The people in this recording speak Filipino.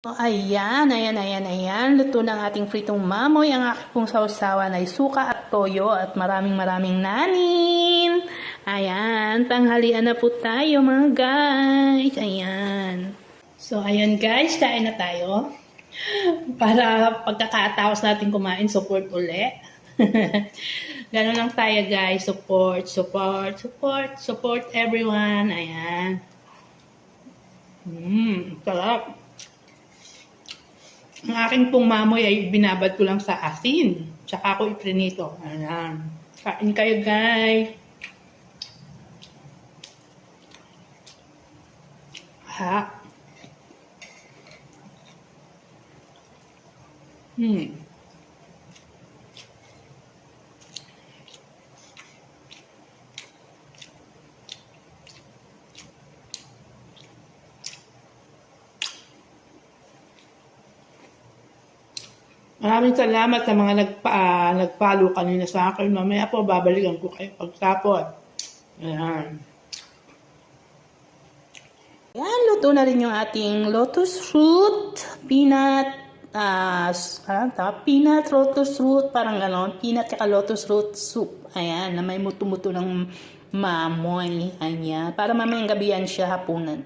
O, ayan. Luto ng ating fritong mamoy. Ang aking pong sausawan ay suka at toyo at maraming nanin. Ayan, tanghalian na po tayo mga guys. Ayan. So, ayan guys, kain na tayo. Para pagkakataos natin kumain, support uli. Ganun lang tayo guys. Support everyone. Ayan. Sarap. Ang aking pong mamoy ay binabad ko lang sa asin. Tsaka ako iprinito. Ayan. Kain kayo guys. Ha. Maraming salamat sa mga nag-follow kanina sa akin. Mamaya po, babalikan ko kayo pagtapos. Ayan. Ayan, luto na rin yung ating lotus root, peanut lotus root, parang gano'n, peanut at lotus root soup. Ayan, na may muto-muto ng mamoy. Ayan, para mamayang gabi yan siya hapunan.